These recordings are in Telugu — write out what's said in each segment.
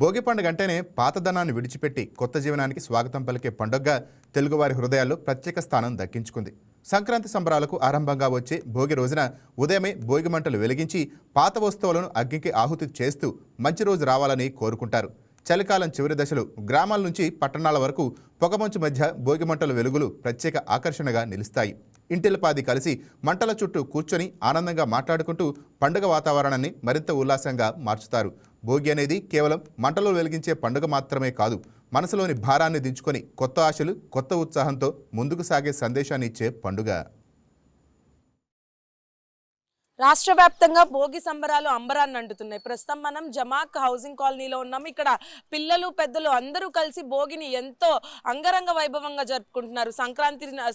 భోగి పండుగ అంటేనే పాతదనాన్ని విడిచిపెట్టి కొత్త జీవనానికి స్వాగతం పలికే పండుగగా తెలుగువారి హృదయాల్లో ప్రత్యేక స్థానం దక్కించుకుంది. సంక్రాంతి సంబరాలకు ఆరంభంగా వచ్చే భోగి రోజున ఉదయమే భోగి మంటలు వెలిగించి పాత వస్తువులను అగ్నికి ఆహుతి చేస్తూ మంచి రోజు రావాలని కోరుకుంటారు. చలికాలం చివరి దశలో గ్రామాల నుంచి పట్టణాల వరకు పొగమంచు మధ్య భోగి మంటల వెలుగులు ప్రత్యేక ఆకర్షణగా నిలుస్తాయి. ఇంటిల్లిపాది కలిసి మంటల చుట్టూ కూర్చొని ఆనందంగా మాట్లాడుకుంటూ పండుగ వాతావరణాన్ని మరింత ఉల్లాసంగా మార్చుతారు. భోగి అనేది కేవలం మంటలు వెలిగించే పండుగ మాత్రమే కాదు, మనసులోని భారాన్ని దించుకొని కొత్త ఆశలు, కొత్త ఉత్సాహంతో ముందుకు సాగే సందేశాన్ని ఇచ్చే పండుగ. రాష్ట్ర వ్యాప్తంగా భోగి సంబరాలు అంబరాన్ని అంటున్నాయి. ప్రస్తుతం మనం జమాక్ హౌసింగ్ కాలనీలో ఉన్నాము. ఇక్కడ పిల్లలు పెద్దలు అందరూ కలిసి భోగిని ఎంతో అంగరంగ వైభవంగా జరుపుకుంటున్నారు.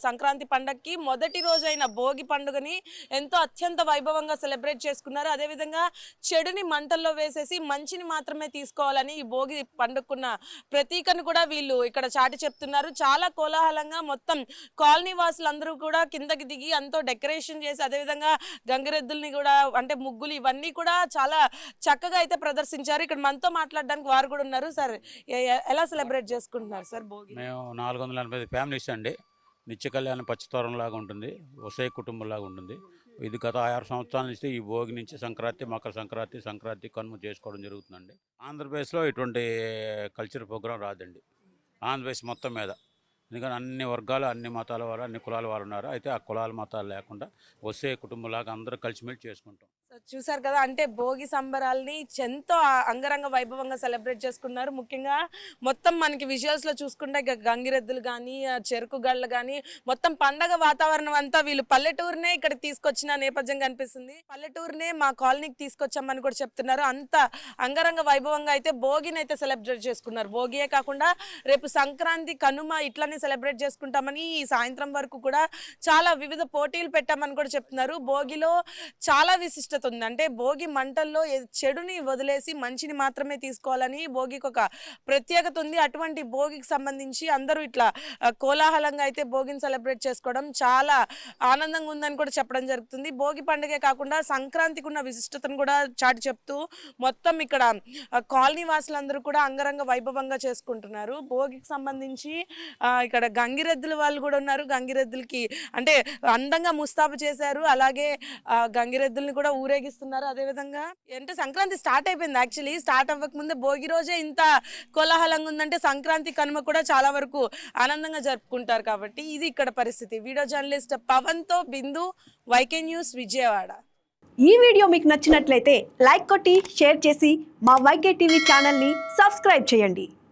సంక్రాంతి పండగకి మొదటి రోజైన భోగి పండుగని ఎంతో అత్యంత వైభవంగా సెలబ్రేట్ చేసుకున్నారు. అదేవిధంగా చెడుని మంటల్లో వేసేసి మంచిని మాత్రమే తీసుకోవాలని ఈ భోగి పండుగకున్న ప్రతీకను కూడా వీళ్ళు ఇక్కడ చాటి చెప్తున్నారు. చాలా కోలాహలంగా మొత్తం కాలనీ వాసులందరూ కూడా కిందకి దిగి ఎంతో డెకరేషన్ చేసి, అదేవిధంగా గంగిరెద్దు కూడా అంటే ముగ్గులు ఇవన్నీ కూడా చాలా చక్కగా అయితే ప్రదర్శించారు. ఇక్కడ మనతో మాట్లాడడానికి వారు కూడా ఉన్నారు. సార్, ఎలా సెలబ్రేట్ చేసుకుంటున్నారు సార్ భోగి? మేము 480 ఫ్యామిలీస్ అండి. నిత్య కళ్యాణం పచ్చతోరం లాగా ఉంటుంది, ఒసే కుటుంబం లాగా ఉంటుంది. ఇది గత 6 సంవత్సరాల నుంచి ఈ భోగి నుంచి సంక్రాంతి, మకర సంక్రాంతి కనుమ చేసుకోవడం జరుగుతుందండి. ఆంధ్రప్రదేశ్లో ఇటువంటి కల్చర్ ప్రోగ్రాం రాదండి, ఆంధ్రప్రదేశ్ మొత్తం మీద. ఎందుకంటే అన్ని వర్గాలు, అన్ని మతాల వారు, అన్ని కులాల వారు ఉన్నారు. అయితే ఆ కులాల మతాలు లేకుండా వసే కుటుంబంలాగా అందరూ కలిసిమెలిసి చేసుకుంటాం. చూసారు కదా, అంటే భోగి సంబరాల్ని ఎంతో అంగరంగ వైభవంగా సెలబ్రేట్ చేసుకున్నారు. ముఖ్యంగా మొత్తం మనకి విజువల్స్ లో చూసుకుంటే గంగిరెద్దులు కానీ, చెరుకు గళ్ళు కానీ, మొత్తం పండగ వాతావరణం అంతా వీళ్ళు పల్లెటూరునే ఇక్కడికి తీసుకొచ్చిన నేపథ్యం కనిపిస్తుంది. పల్లెటూరునే మా కాలనీకి తీసుకొచ్చామని కూడా చెప్తున్నారు. అంత అంగరంగ వైభవంగా అయితే భోగిని అయితే సెలబ్రేట్ చేసుకున్నారు. భోగియే కాకుండా రేపు సంక్రాంతి, కనుమ ఇట్లానే సెలబ్రేట్ చేసుకుంటామని ఈ సాయంత్రం వరకు కూడా చాలా వివిధ పోటీలు పెట్టామని కూడా చెప్తున్నారు. భోగిలో చాలా విశిష్టత ఉంది. అంటే భోగి మంటల్లో చెడుని వదిలేసి మంచిని మాత్రమే తీసుకోవాలని భోగికి ఒక ప్రత్యేకత ఉంది. అటువంటి భోగికి సంబంధించి అందరూ ఇట్లా కోలాహలంగా అయితే భోగిని సెలబ్రేట్ చేసుకోవడం చాలా ఆనందంగా ఉందని కూడా చెప్పడం జరుగుతుంది. భోగి పండుగే కాకుండా సంక్రాంతికి ఉన్న విశిష్టతను కూడా చాటి చెప్తూ మొత్తం ఇక్కడ కాలనీ వాసులందరూ కూడా అంగరంగ వైభవంగా చేసుకుంటున్నారు. భోగికి సంబంధించి ఇక్కడ గంగిరెద్దుల వాళ్ళు కూడా ఉన్నారు. గంగిరెద్దులకి అంటే అందంగా ముస్తాబు చేశారు. అలాగే గంగిరెద్దుల్ని కూడా ఊరేగిస్తున్నారు. అదేవిధంగా అంటే సంక్రాంతి స్టార్ట్ అయిపోయింది. యాక్చువల్లీ స్టార్ట్ అవ్వక ముందే భోగి రోజే ఇంత కోలాహలంగా ఉందంటే సంక్రాంతి, కనుమ కూడా చాలా వరకు ఆనందంగా జరుపుకుంటారు. కాబట్టి ఇది ఇక్కడ పరిస్థితి. వీడియో జర్నలిస్ట్ పవన్తో బిందు, వైకే న్యూస్, విజయవాడ. ఈ వీడియో మీకు నచ్చినట్లయితే లైక్ కొట్టి షేర్ చేసి మా వైకే టీవీ ఛానల్ని సబ్స్క్రైబ్ చేయండి.